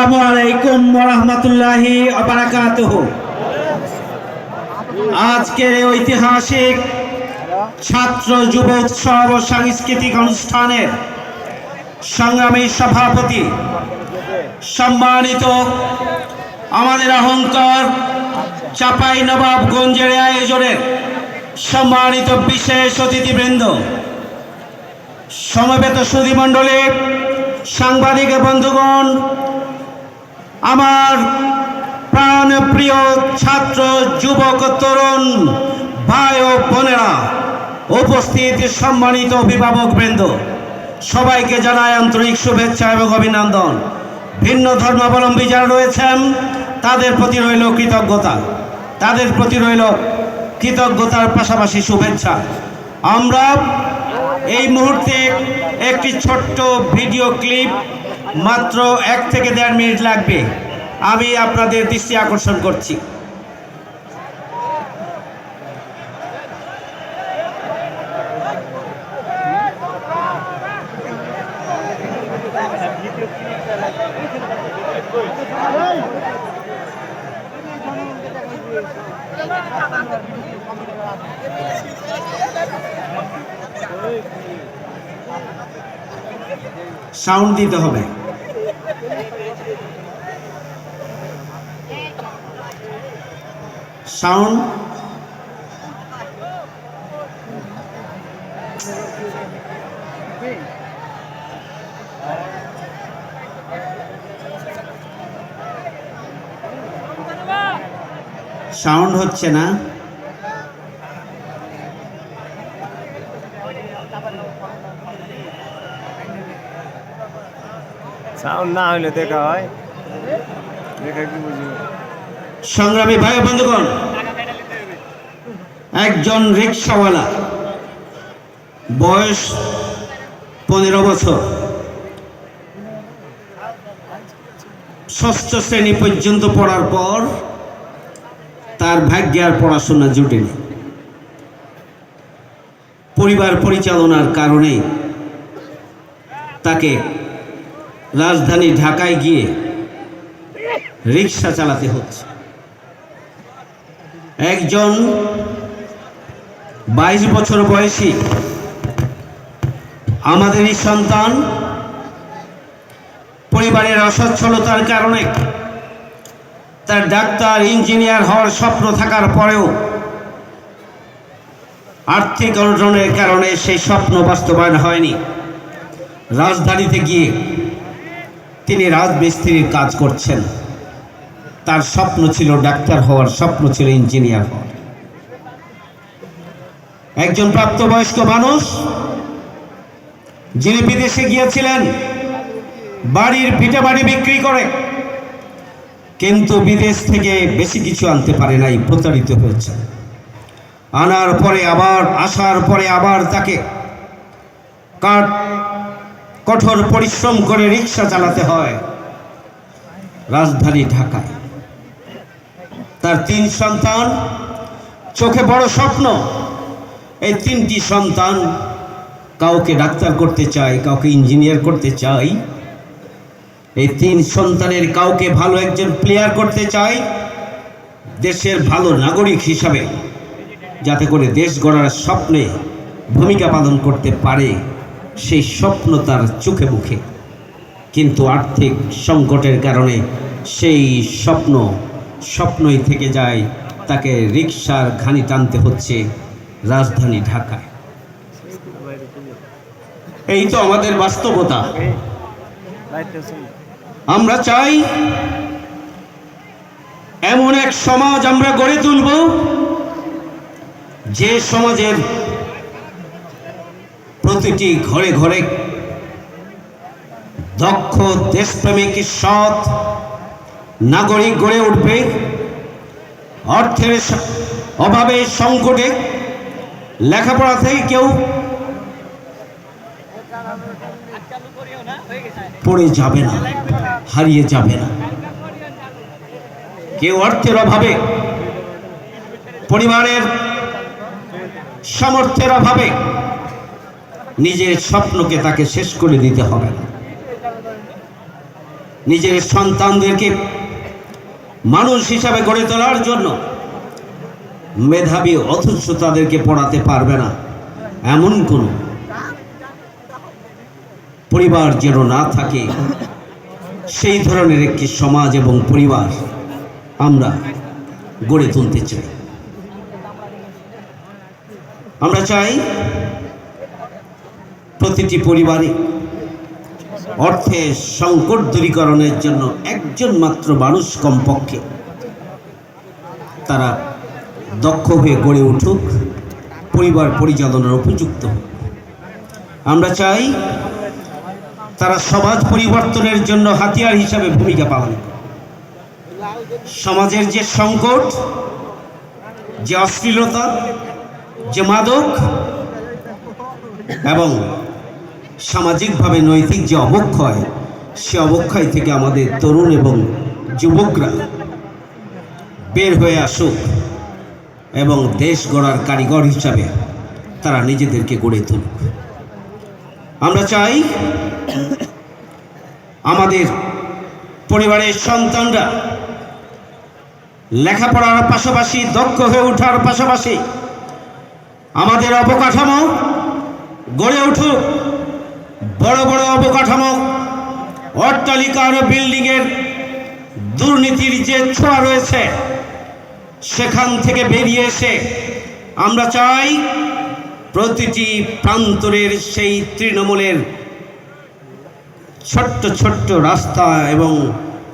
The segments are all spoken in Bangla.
আসসালামু আলাইকুম ওয়া রাহমাতুল্লাহি ওয়া বারাকাতুহু। আজকের এই ঐতিহাসিক ছাত্র যুব উৎসব ও সাংস্কৃতিক অনুষ্ঠানের সংগ্রামী সভাপতি, সম্মানিত আমাদের অহংকার চাঁপাইনবাবগঞ্জের আয়োজনের সম্মানিত বিশেষ অতিথিবৃন্দ, সমবেত সুধীমণ্ডলী, সাংবাদিক বন্ধুগণ, আমার প্রাণপ্রিয় ছাত্র যুবক তরুণ ভাই ও বোনেরা, উপস্থিত সম্মানিত অভিভাবকবৃন্দ, সবাইকে জানাই আন্তরিক শুভেচ্ছা এবং অভিনন্দন। ভিন্ন ধর্মাবলম্বী যারা রয়েছেন তাদের প্রতি রইল কৃতজ্ঞতার পাশাপাশি শুভেচ্ছা। আমরা এই মুহূর্তে একটি ছোট্ট ভিডিও ক্লিপ, মাত্র 1 থেকে 1.5 মিনিট লাগবে, আমি আপনাদের দৃষ্টি আকর্ষণ করছি। সাউন্ড দিতে হবে। সাউন্ড সাউন্ড হচ্ছে না। সাউন্ড না হলে দেখা হয়, দেখা কি বুঝি। সংগ্রামী ভাই বন্ধুগণ, একজন রিক্সাওয়ালা, বয়স 15 বছর, 6ষ্ঠ শ্রেণী পর্যন্ত পড়ার পর তার ভাগ্যে আর পড়াশোনা জুটেনি। পরিবার পরিচালনার কারণে তাকে রাজধানী ঢাকায় গিয়ে রিক্সা চালাতে হচ্ছে। একজন 22 বছর বয়সী আমাদেরই সন্তান, পরিবারের অসচ্ছলতার কারণে তার ডাক্তার ইঞ্জিনিয়ার হওয়ার স্বপ্ন থাকার পরেও আর্থিক অনটনের কারণে সেই স্বপ্ন বাস্তবায়ন হয়নি। রাজধানীতে গিয়ে তিনি রাজমিস্ত্রির কাজ করছেন। তার স্বপ্ন ছিল ডাক্তার হওয়ার, স্বপ্ন ছিল ইঞ্জিনিয়ার হওয়ার। একজন প্রাপ্তবয়স্ক মানুষ যিনি বিদেশে গিয়েছিলেন বাড়ির ভিটে বাড়ি বিক্রি করে, কিন্তু বিদেশ থেকে বেশি কিছু আনতে পারে নাই, প্রতারিত হয়েছে। আসার পরে আবার তাকে কঠোর পরিশ্রম করে রিক্সা চালাতে হয় রাজধানী ঢাকায়। তার 3 সন্তান, চোখে বড় স্বপ্ন। এই 3টি সন্তান, কাউকে ডাক্তার করতে চায়, কাউকে ইঞ্জিনিয়ার করতে চায়। এই 3 সন্তানের কাউকে ভালো একজন প্লেয়ার করতে চায়, দেশের ভালো নাগরিক হিসাবে, যাতে করে দেশ গড়ার স্বপ্নে ভূমিকা পালন করতে পারে, সেই স্বপ্ন তার চোখে মুখে। কিন্তু আর্থিক সংকটের কারণে সেই স্বপ্নই থেকে যায়। তাকে রিক্সার ঘানি টানতে হচ্ছে রাজধানী ঢাকায়। এই তো আমাদের বাস্তবতা। আমরা চাই এমন এক সমাজ আমরা গড়ে তুলব, যে সমাজের প্রতিটি ঘরে ঘরে দক্ষ, দেশপ্রেমিক, সৎ নাগরিক গড়ে উঠবে। অর্থের অভাবে, সংকটে লেখাপড়া থেকে কেউ পড়ে যাবে না, হারিয়ে যাবে না। কেউ অর্থের অভাবে, পরিবারের সামর্থ্যের অভাবে নিজের স্বপ্নকে তাকে শেষ করে দিতে হবে না। নিজের সন্তানদেরকে মানুষ হিসাবে গড়ে তোলার জন্য মেধাবী অথচ তাদেরকে পড়াতে পারবে না, এমন কোনো পরিবার যেন না থাকে, সেই ধরনের একটি সমাজ এবং পরিবার আমরা গড়ে তুলতে চাই। আমরা চাই প্রতিটি পরিবারে অর্থের সংকট দূরীকরণের জন্য একজন মাত্র মানুষ কমপক্ষে তারা দক্ষ হয়ে গড়ে উঠুক, পরিবার পরিচালনার উপযুক্ত হোক। আমরা চাই তারা সমাজ পরিবর্তনের জন্য হাতিয়ার হিসাবে ভূমিকা পালন করে। সমাজের যে সংকট, যে অশ্লীলতা, যে মাদক এবং সামাজিকভাবে নৈতিক যে অবক্ষয়, সে অবক্ষয় থেকে আমাদের তরুণ এবং যুবকরা বের হয়ে আসুক এবং দেশ গড়ার কারিগর হিসাবে তারা নিজেদেরকে গড়ে তুলুক। আমরা চাই আমাদের পরিবারের সন্তানরা লেখাপড়ার পাশাপাশি দক্ষ হয়ে ওঠার পাশাপাশি আমাদের অবকাঠামো গড়ে উঠুক। বড় বড় অবকাঠামো, অট্টালিকার বিল্ডিংয়ের দুর্নীতির যে ছোঁয়া রয়েছে, সেখান থেকে বেরিয়ে এসে আমরা চাই প্রতিটি প্রান্তরের সেই তৃণমূলের ছোট্ট ছোট্ট রাস্তা এবং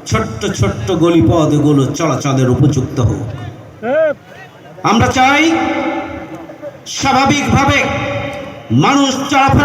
ছোট্ট ছোট্ট গলিপথগুলো চলাচলের উপযুক্ত হোক। আমরা চাই স্বাভাবিকভাবে মানুষ চলাফেরা